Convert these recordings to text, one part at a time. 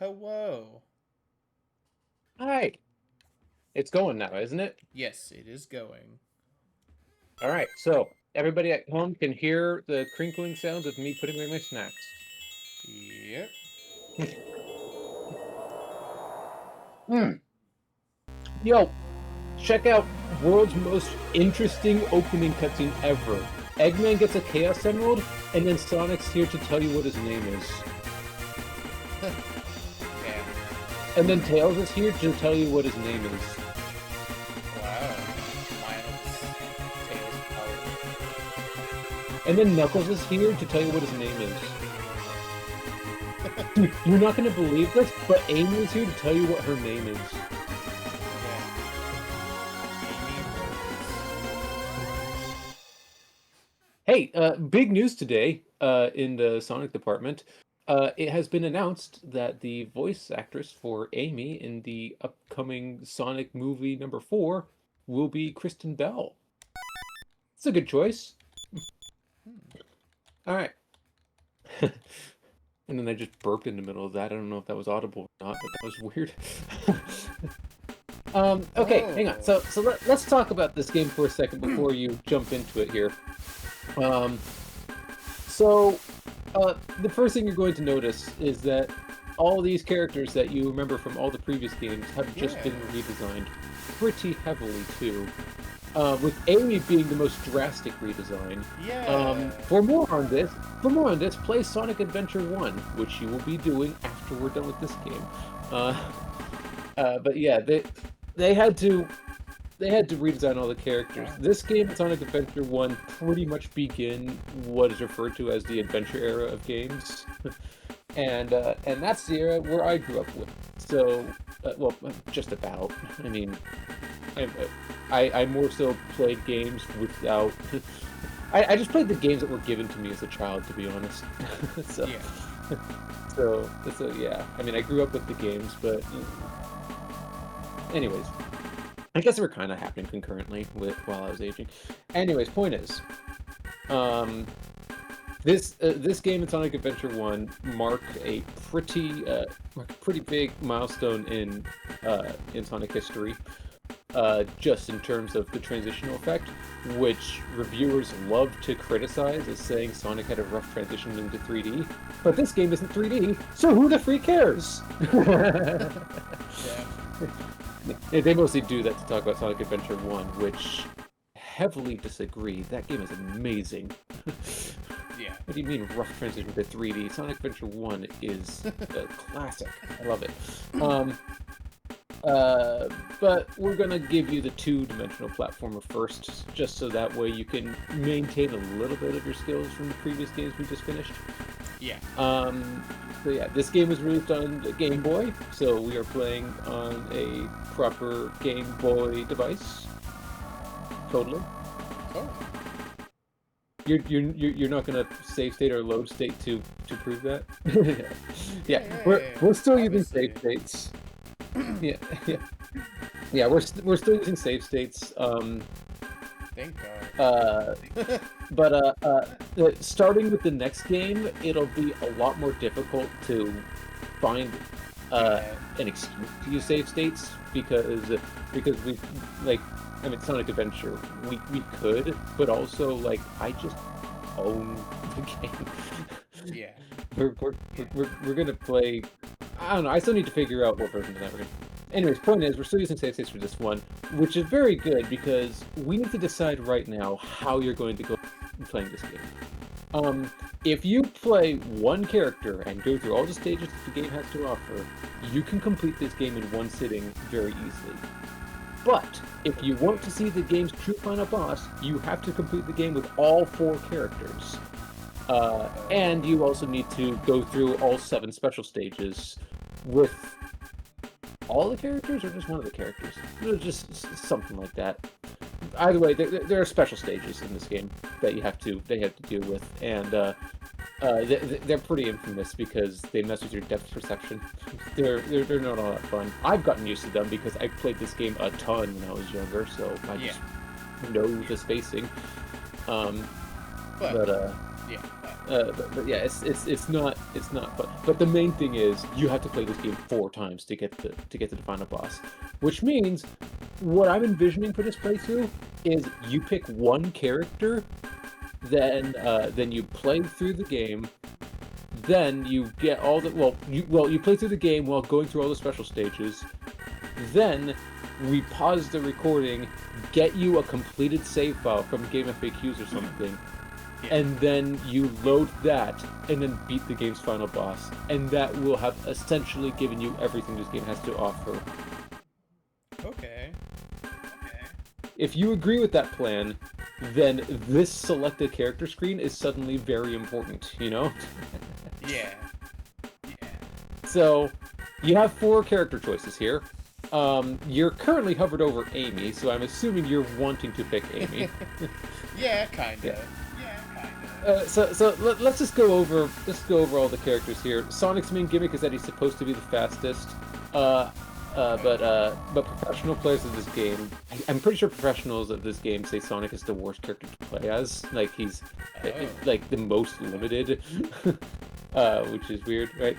Hello. Hi. It's going now, isn't it? Yes, it is going. All right. So everybody at home can hear the crinkling sounds of me putting away my snacks. Yep. Hmm. Yo, check out world's most interesting opening cutscene ever. Eggman gets a Chaos Emerald, and then Sonic's here to tell you what his name is. Yeah. And then Tails is here to tell you what his name is. Wow. Miles. Tails power. And then Knuckles is here to tell you what his name is. Dude, you're not going to believe this, but Amy is here to tell you what her name is. Yeah. Amy Rose. Hey, big news today in the Sonic department. It has been announced that the voice actress for Amy in the upcoming Sonic movie number 4 will be Kristen Bell. It's a good choice. All right. And then I just burped in the middle of that. I don't know if that was audible or not, but that was weird. Okay, hang on. So let's talk about this game for a second before you jump into it here. The first thing you're going to notice is that all these characters that you remember from all the previous games have just been redesigned pretty heavily too. With Amy being the most drastic redesign. Yeah. For more on this, play Sonic Adventure 1, which you will be doing after we're done with this game. But yeah, they had to redesign all the characters. This game, Sonic Adventure 1, pretty much begin what is referred to as the adventure era of games. And that's the era where I grew up with. So, well, just about. I mean, I more so played games without... I just played the games that were given to me as a child, to be honest. so, Yeah. so yeah. I mean, I grew up with the games, but... Anyways. I guess they were kind of happening concurrently while I was aging. Anyways, point is... This game in Sonic Adventure 1 mark a pretty big milestone in Sonic history, just in terms of the transitional effect, which reviewers love to criticize as saying Sonic had a rough transition into 3D. But this game isn't 3D, so who the freak cares? Yeah. They mostly do that to talk about Sonic Adventure 1, which heavily disagree. That game is amazing. Yeah. What do you mean rough transition to 3D? Sonic Adventure 1 is a classic. I love it. But we're gonna give you the two-dimensional platformer first, just so that way you can maintain a little bit of your skills from the previous games we just finished. Yeah. So yeah, this game was released on the Game Boy, so we are playing on a proper Game Boy device. Totally. Oh. You're not gonna save state or load state to prove that? Yeah, Yeah, we're still using obviously. save states. Yeah, we're still using save states. Thank God. But starting with the next game, it'll be a lot more difficult to find an excuse to use save states because we like. I mean, Sonic Adventure, we could, but also, like, I just own the game. Yeah. We're gonna play... I don't know, I still need to figure out what version of that we're gonna... Anyways, point is, we're still using save states for this one, which is very good, because we need to decide right now how you're going to go playing this game. If you play one character and go through all the stages that the game has to offer, you can complete this game in one sitting very easily. But if you want to see the game's true final boss, you have to complete the game with all 4 characters. And you also need to go through all 7 special stages with all the characters or just one of the characters? Just something like that. Either way, there are special stages in this game that they have to deal with, and they're pretty infamous because they mess with your depth perception. They're not all that fun. I've gotten used to them because I played this game a ton when I was younger, so I just know the spacing. Yeah. but yeah, it's not fun. But the main thing is you have to play this game 4 times to get to the final boss, which means what I'm envisioning for this playthrough is you pick one character, then you play through the game, then you get all the you play through the game while going through all the special stages, then we pause the recording, get you a completed save file from Game FAQs or something. Yeah. And then you load that, and then beat the game's final boss. And that will have essentially given you everything this game has to offer. Okay. If you agree with that plan, then this selected character screen is suddenly very important, you know? Yeah. So, you have 4 character choices here. You're currently hovered over Amy, so I'm assuming you're wanting to pick Amy. Yeah, kinda. Yeah. So let's just go over all the characters here. Sonic's main gimmick is that he's supposed to be the fastest, but professional players of this game, I'm pretty sure professionals of this game say Sonic is the worst character to play as. Like he's like the most limited, which is weird, right?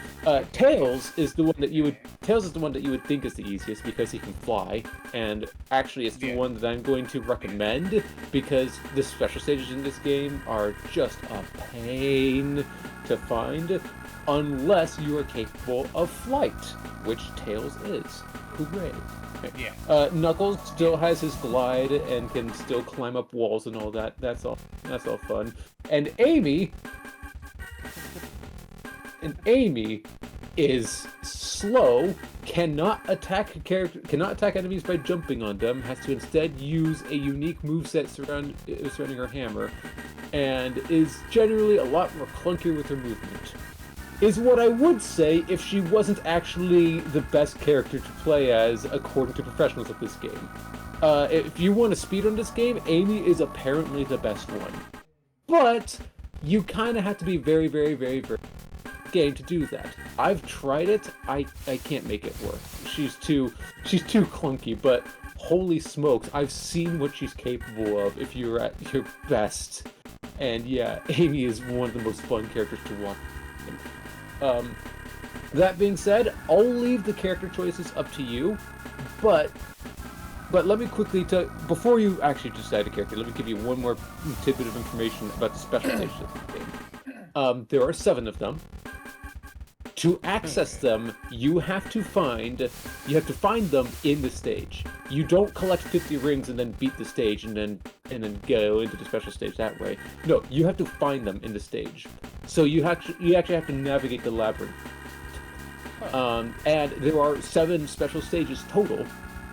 Tails is the one that you would think is the easiest because he can fly, and actually it's the one that I'm going to recommend because the special stages in this game are just a pain to find unless you are capable of flight, which Tails is. Hooray! Yeah. Knuckles still has his glide and can still climb up walls and all that. That's all fun. And Amy is slow, cannot attack enemies by jumping on them, has to instead use a unique moveset surrounding her hammer, and is generally a lot more clunkier with her movement. Is what I would say if she wasn't actually the best character to play as according to professionals of this game. If you want to speedrun this game, Amy is apparently the best one. But you kind of have to be very, very, very, very game to do that. I've tried it. I can't make it work. She's too clunky, but holy smokes, I've seen what she's capable of if you're at your best. And yeah, Amy is one of the most fun characters to watch. That being said, I'll leave the character choices up to you, but let me quickly before you actually decide a character, let me give you one more tidbit of information about the special stages of the game. There are 7 of them. To access them, you have to find them in the stage. You don't collect 50 rings and then beat the stage and then go into the special stage that way. No, you have to find them in the stage. So you actually have to navigate the labyrinth. And there are 7 special stages total.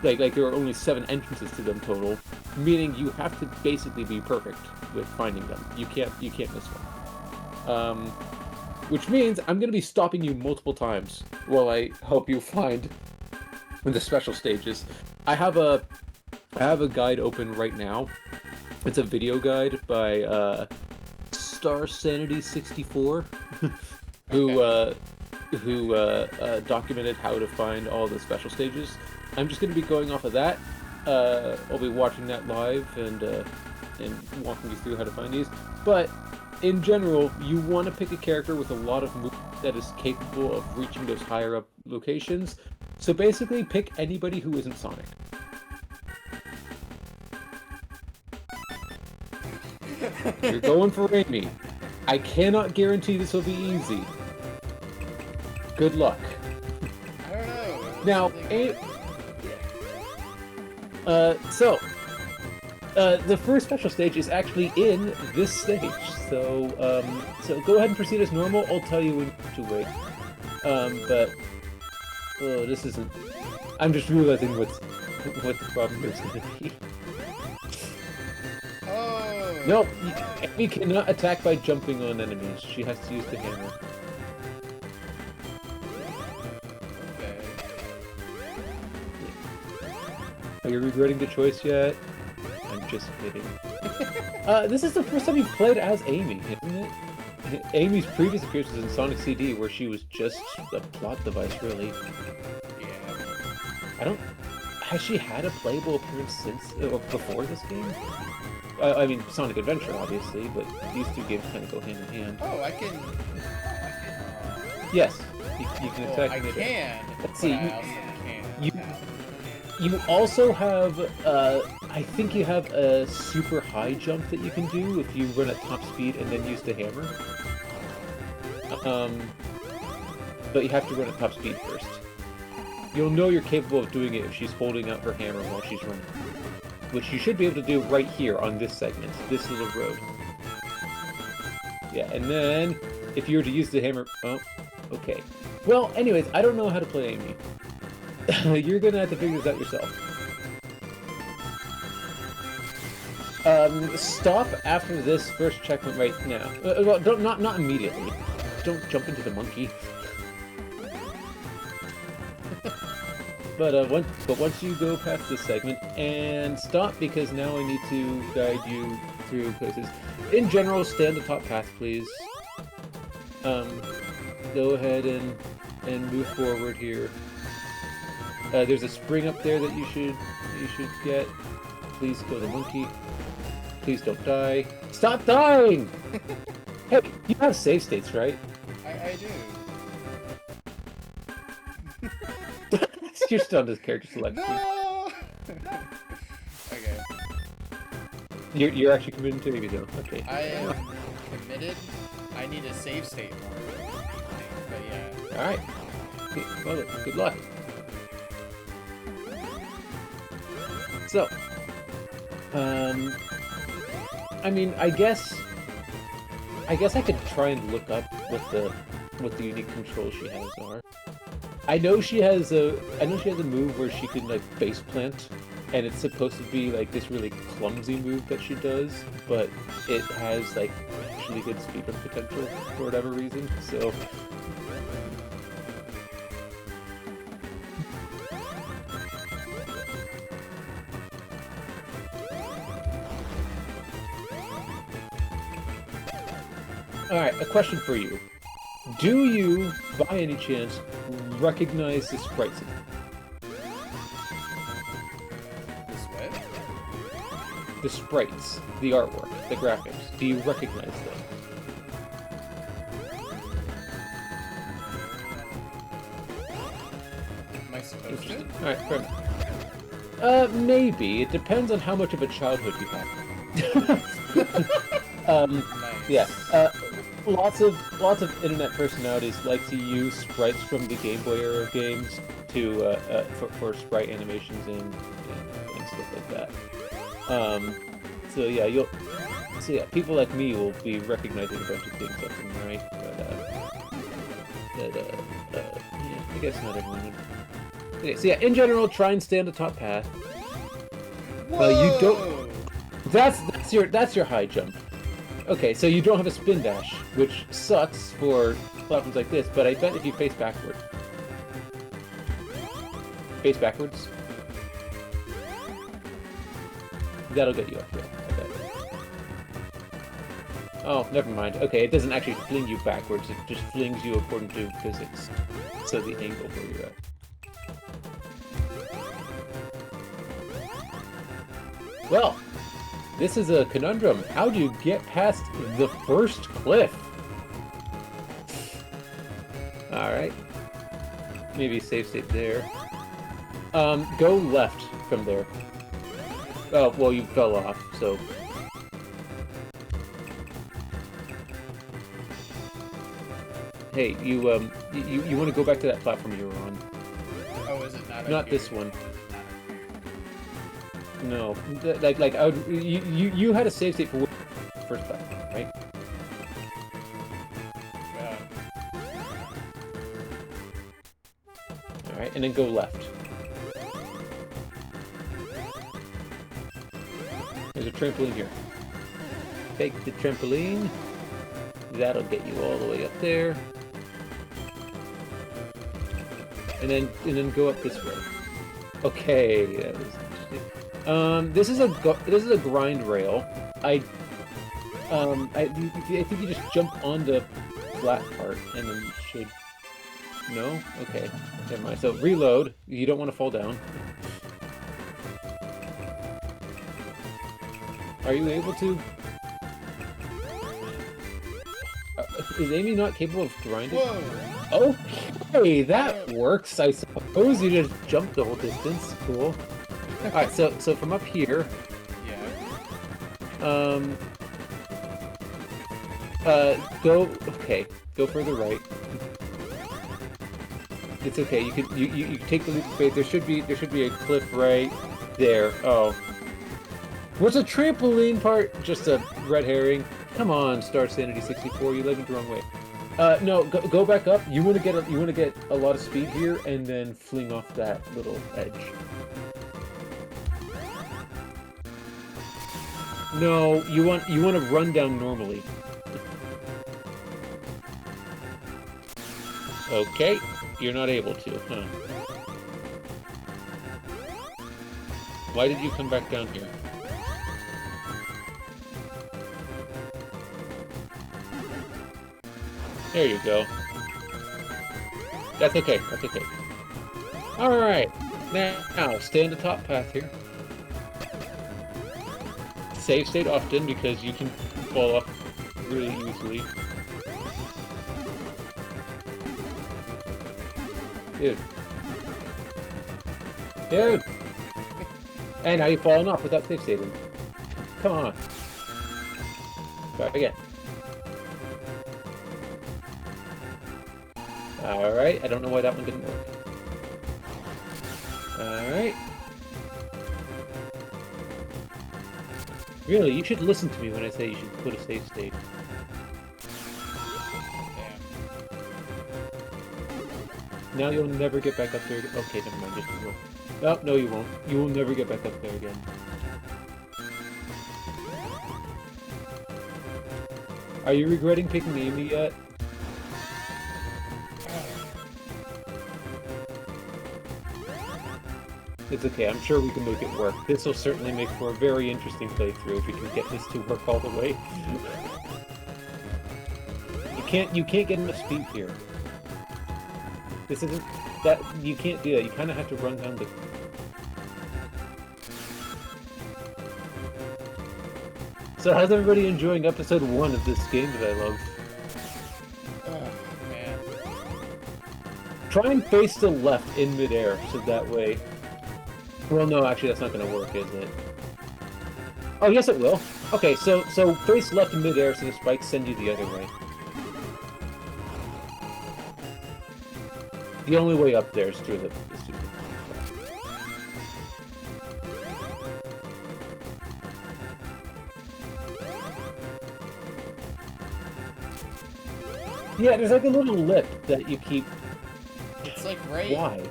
Like there are only 7 entrances to them total, meaning you have to basically be perfect with finding them. You can't miss one. Which means I'm going to be stopping you multiple times while I help you find the special stages. I have a guide open right now. It's a video guide by Star Sanity 64, who documented how to find all the special stages. I'm just going to be going off of that. I'll be watching that live and walking you through how to find these. But in general, you want to pick a character with a lot of movement that is capable of reaching those higher up locations. So basically, pick anybody who isn't Sonic. You're going for Amy. I cannot guarantee this will be easy. Good luck. I don't know. Now, the first special stage is actually in this stage, so go ahead and proceed as normal. I'll tell you when to wait. This isn't. I'm just realizing what the problem is going to be. Oh. No, Amy cannot attack by jumping on enemies. She has to use the hammer. Okay. Are you regretting the choice yet? I'm just kidding. This is the first time you've played as Amy, isn't it? Amy's previous appearances in Sonic CD, where she was just a plot device, really. Yeah. Has she had a playable appearance since, or before this game? I mean, Sonic Adventure, obviously, but these two games kind of go hand in hand. Oh, I can. Yes, you can Well, attack I mid-air. can. Let's But see, I also can't. you- You also have, I think you have a super high jump that you can do if you run at top speed and then use the hammer. But you have to run at top speed first. You'll know you're capable of doing it if she's holding out her hammer while she's running. Which you should be able to do right here on this segment, this little road. Yeah, and then, if you were to use the hammer... Oh, okay. Well, anyways, I don't know how to play Amy. You're gonna have to figure this out yourself. Stop after this first checkpoint right now. Well, not immediately. Don't jump into the monkey. But once you go past this segment, and stop because now I need to guide you through places. In general, stay on the top path, please. Go ahead and move forward here. There's a spring up there that you should get. Please kill the monkey. Please don't die. Stop dying! Hey, you have save states, right? I do. You're still on this character selection. No! Okay. You're actually committed to Amy though. Okay. I am committed. I need a save state more. But yeah. Alright. Well, good luck. So, I mean, I guess I could try and look up what the unique controls she has are. I know she has a move where she can like base plant, and it's supposed to be like this really clumsy move that she does, but it has like actually good speedrun potential for whatever reason. So. Alright, a question for you. Do you, by any chance, recognize the sprites? This way? The sprites, the artwork, the graphics. Do you recognize them? Am I supposed to? Alright, fair enough. Maybe. It depends on how much of a childhood you have. Nice. Yeah. Lots of internet personalities like to use sprites from the Game Boy era games to for sprite animations and stuff like that. So yeah, people like me will be recognizing a bunch of things left and right, but yeah, I guess not everyone would. Okay, so yeah, in general, try and stay on the top path. You don't. That's your high jump. Okay, so you don't have a spin dash, which sucks for platforms like this, but I bet if you face backward. Face backwards? That'll get you up here, I bet. Oh, never mind. Okay, it doesn't actually fling you backwards, it just flings you according to physics. So the angle where you're at. Well, this is a conundrum. How do you get past the first cliff? Alright. Maybe save state there. Go left from there. Oh, well, you fell off, so... Hey, you want to go back to that platform you were on. Oh, is it not? Not this one. No, like I would. You had a save state for first platform, right? Yeah. All right, and then go left. There's a trampoline here. Take the trampoline. That'll get you all the way up there. And then go up this way. Okay, that was interesting. This is a grind rail. I think you just jump on the flat part and then you should. No? Okay, never mind. So reload. You don't want to fall down. Are you able to? Is Amy not capable of grinding? Whoa! Okay, that works. I suppose you just jumped the whole distance. Cool. All right, so from up here, Yeah. go. Okay, go further right. It's okay. You can you take the leap of faith. There should be a cliff right there. Oh, what's a trampoline part? Just a red herring. Come on, Star Sanity 64. You led me the wrong way. No, go back up. You want to get a lot of speed here, and then fling off that little edge. No, you want to run down normally. Okay, you're not able to, huh? Why did you come back down here? There you go. That's okay. That's okay. All right. Now, stay on the top path here. Save state often because you can fall off really easily. Dude. And now you've fallen off without save saving. Come on. Try again. Alright, I don't know why that one didn't work. Alright. Really, you should listen to me when I say you should put a save state. Damn. Now you'll never get back up there again. Okay, never mind, just you will. Oh, no you won't. You will never get back up there again. Are you regretting picking Amy yet? It's okay, I'm sure we can make it work. This will certainly make for a very interesting playthrough if we can get this to work all the way. You can't get enough speed here. This isn't that you can't do that. You kinda have to run down the So how's everybody enjoying episode 1 of this game that I love? Oh, man. Try and face the left in midair, so that way... Well, no, actually that's not going to work, is it? Oh, yes it will. Okay, so face left in midair so the spikes send you the other way. The only way up there is through the... Yeah, there's like a little lip that you keep... It's like right Why?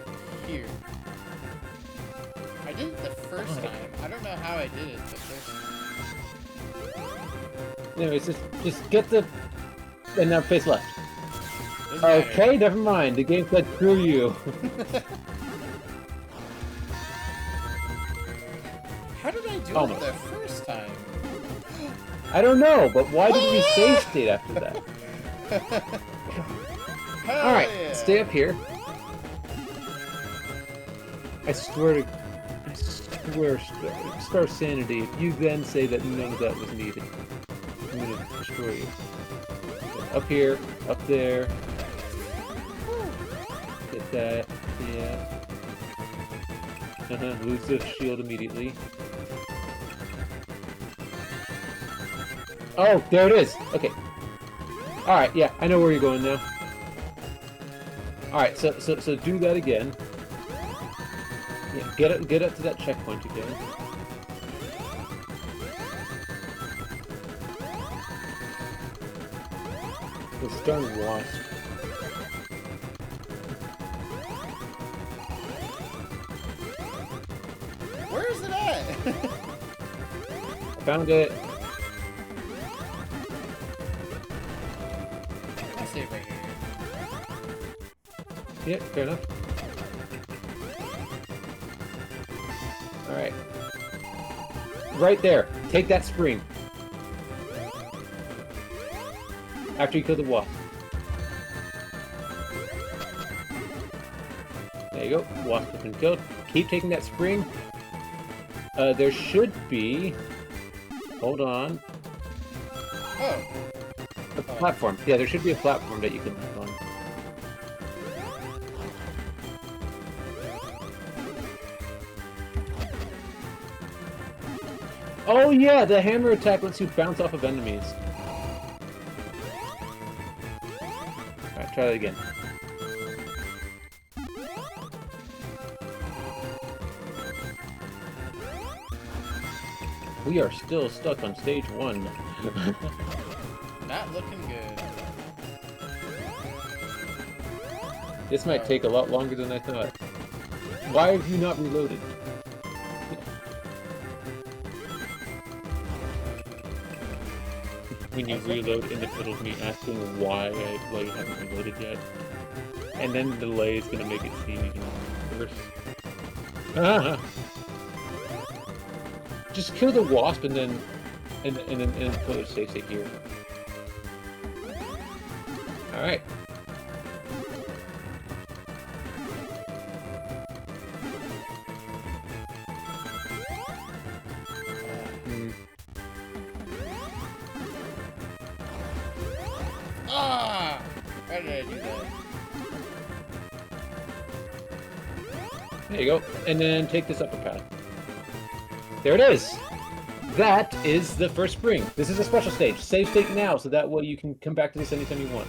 here. I did it the first time. I don't know how I did it the first time. Anyways, just get the... And now face left. Doesn't matter. Okay, never mind. The game said screw you. How did I do Almost. it the first time? I don't know, but why didn't you save state after that? Alright, Yeah. stay up here. I swear, Star Sanity, if you then say that none of that was needed, I'm gonna destroy you. Up here, up there. Get that, yeah. Lose the shield immediately. Oh, there it is! Okay. Alright, yeah, I know where you're going now. Alright, so do that again. Yeah, get up to that checkpoint again. This darn wasp. Where is it at? Found it. I save right here. Yeah, fair enough. Alright. Right there. Take that spring. After you kill the wasp. There you go. Wasp has been killed. Keep taking that spring. There should be... Hold on. Oh. A platform. Yeah, there should be a platform that you can land on. Oh yeah, the hammer attack lets you bounce off of enemies. Alright, try that again. We are still stuck on stage 1. Not looking good. This might take a lot longer than I thought. Why have you not reloaded? When you reload in the middle of me asking why you haven't reloaded yet. And then the delay is gonna make it seem even worse. Ah! Just kill the wasp and then put a safe state here. Alright. Ah! Why did I do that? There you go. And then take this upper path. There it is! That is the first spring. This is a special stage. Save state now, so that way you can come back to this anytime you want.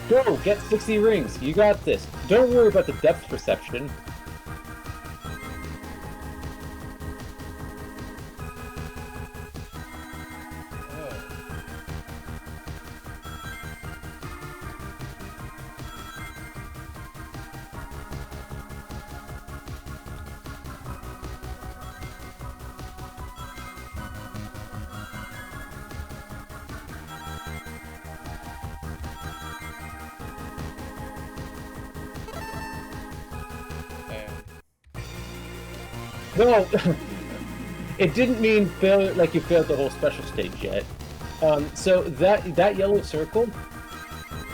Go! Get 60 rings! You got this. Don't worry about the depth perception. No, it didn't mean failure like you failed the whole special stage yet. So that yellow circle,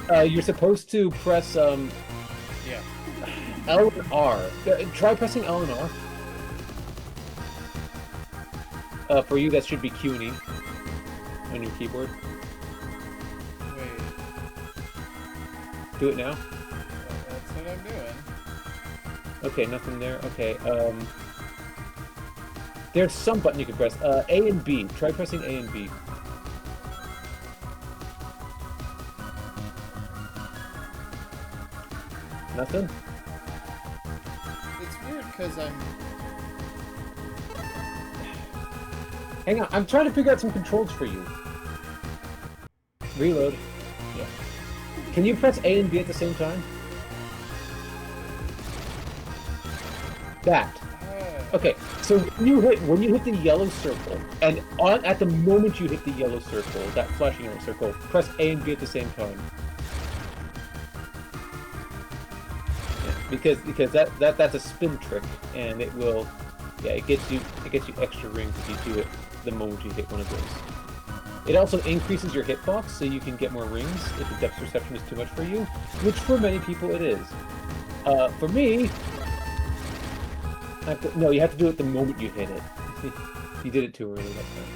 you're supposed to press Yeah. L and R. Try pressing L and R. For you, that should be Q and E on your keyboard. Wait. Do it now. That's what I'm doing. Okay, nothing there. Okay. There's some button you can press. A and B. Try pressing A and B. Nothing? It's weird because I'm... Hang on, I'm trying to figure out some controls for you. Reload. Yeah. Can you press A and B at the same time? That. Okay, so when you hit the yellow circle, and at the moment you hit the yellow circle, that flashing yellow circle, press A and B at the same time. Yeah, because that's a spin trick, and it will, yeah, it gets you extra rings if you do it the moment you hit one of those. It also increases your hitbox, so you can get more rings if the depth perception is too much for you, which for many people it is. For me. No, you have to do it the moment you hit it. You did it too early that time.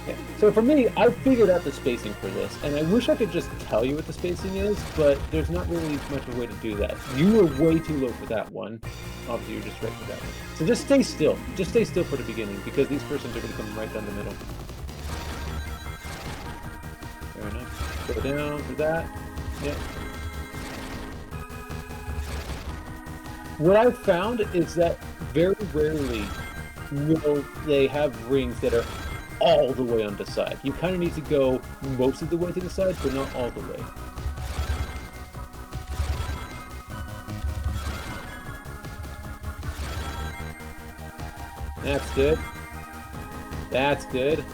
Yeah. So for me, I figured out the spacing for this, and I wish I could just tell you what the spacing is, but there's not really much of a way to do that. You were way too low for that one. Obviously, you're just right for that one. So just stay still. Just stay still for the beginning, because these persons are going to come right down the middle. Fair enough. Go down for that. Yep. What I've found is that very rarely will they have rings that are all the way on the side. You kind of need to go most of the way to the side, but not all the way. That's good. That's good.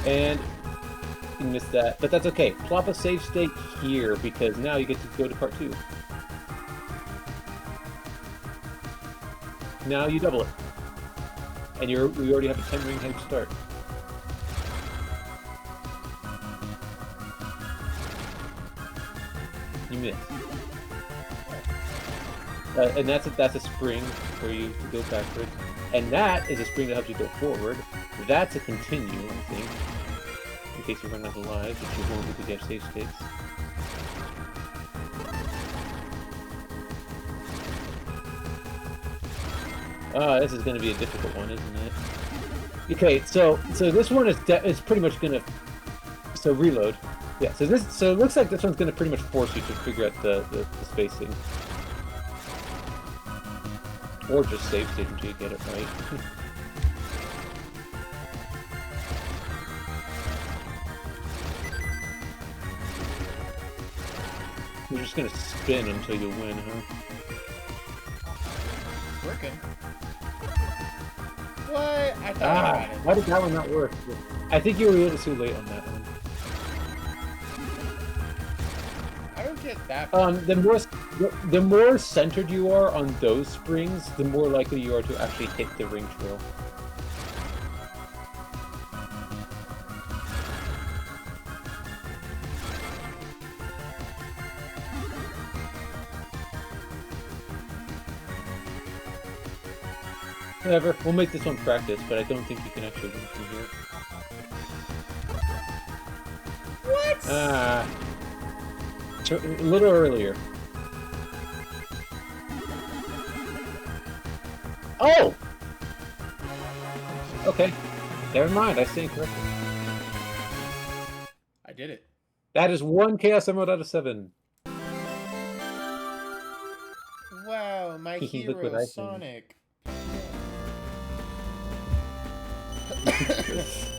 And you missed that, but that's okay. Plop a save state here, because now you get to go to part 2. Now you double it. And we already have a 10 ring head start. You missed. And that's a spring for you to go backwards. And that is a spring that helps you go forward. That's a continue, I think. In case you run out of lives, which you won't because you have save states. This is going to be a difficult one, isn't it? Okay, so this one is pretty much going to... So reload. Yeah, so it looks like this one's going to pretty much force you to figure out the spacing. Or just save state until you get it right. You're just gonna spin until you win, huh? It's working. What? I thought I got it. Why did that one not work? I think you were a little too late on that one. I don't get that. The more centered you are on those springs, the more likely you are to actually hit the ring trail. Whatever, we'll make this one practice, but I don't think you can actually win from here. What? A little earlier. Oh! Okay. Never mind, I stand corrected. I did it. That is 1 Chaos Emerald out of 7. Wow, my Look hero, what I Sonic. Nice.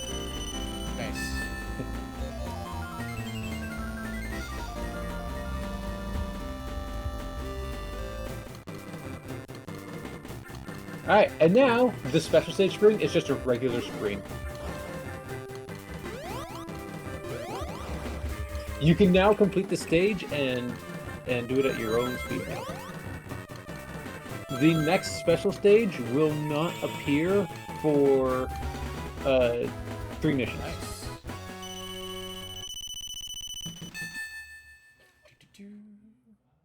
Alright, and now, the special stage spring is just a regular spring. You can now complete the stage and do it at your own speed. The next special stage will not appear for 3 missions. Nice.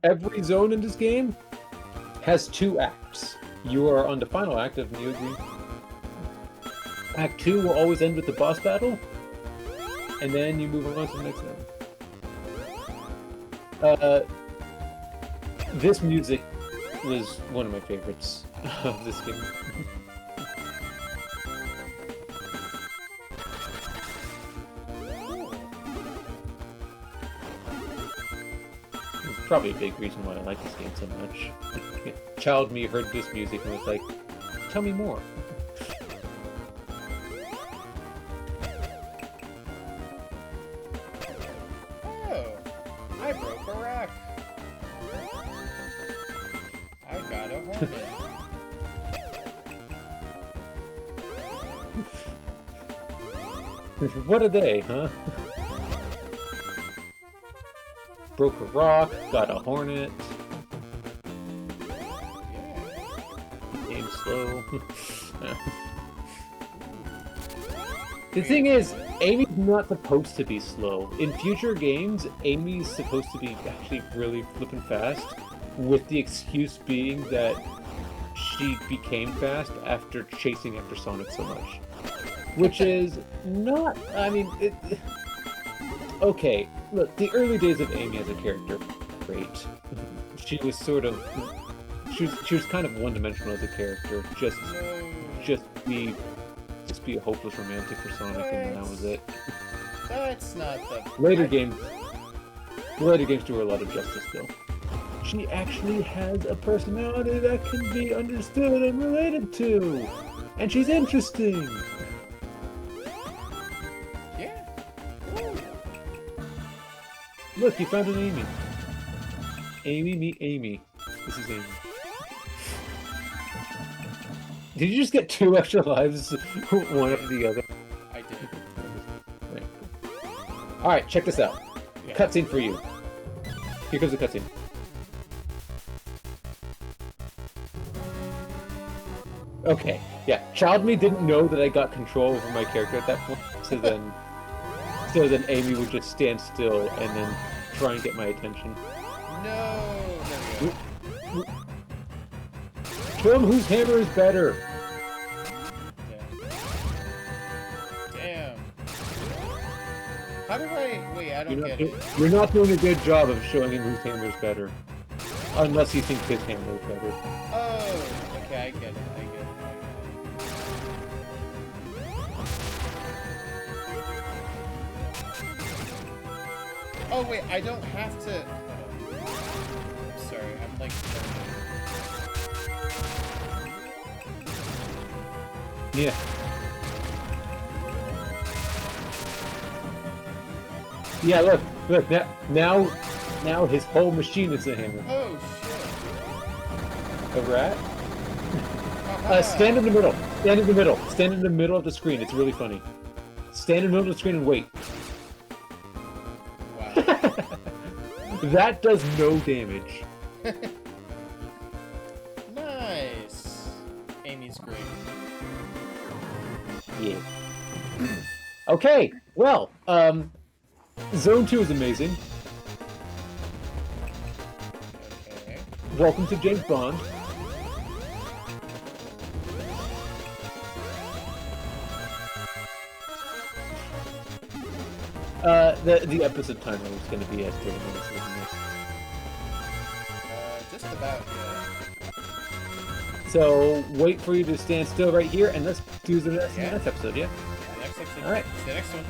Every zone in this game has 2 acts. You are on the final act of Neo Green. Act 2 will always end with the boss battle, and then you move on to the next one. This music was one of my favorites of this game. It's probably a big reason why I like this game so much. Child me heard this music and was like, tell me more. Oh, I broke a rock. I got a hornet. What are they, huh? Broke a rock, got a hornet. Game slow. The thing is, Amy's not supposed to be slow. In future games, Amy's supposed to be actually really flippin' fast, with the excuse being that she became fast after chasing after Sonic so much. Which is not, I mean, okay, look, the early days of Amy as a character, great. She was sort of, she was kind of one-dimensional as a character, just be a hopeless romantic for Sonic, and that was it. That's not the... Later games do her a lot of justice, though. She actually has a personality that can be understood and related to, and she's interesting. Yeah. Look, you found an Amy. Amy, meet Amy. This is Amy. Did you just get 2 extra lives, one after the other? I did. Right. Alright, check this out. Yeah. Cutscene for you. Here comes the cutscene. Okay, yeah. Child Me didn't know that I got control over my character at that point, so then Amy would just stand still and then try and get my attention. No. Show him whose hammer is better. How do I... Wait, I don't get it. You're not doing a good job of showing him whose hammer is better. Unless you think his hammer is better. Oh, okay, I get it. I get it. Oh, wait, I don't have to... I'm sorry, I'm like... Yeah. Yeah, look, now his whole machine is a hammer. Oh, A rat? shit. Stand in the middle. Stand in the middle. Stand in the middle of the screen. It's really funny. Stand in the middle of the screen and wait. Wow. That does no damage. Nice. Amy's great. Yeah. Okay, well, Zone 2 is amazing. Okay. Welcome to James Bond. The episode timer is going to be at 30 minutes, isn't it? Just about, yeah. So, wait for you to stand still right here, and let's do the next Yeah. episode, yeah? Next episode. All right. See you next one.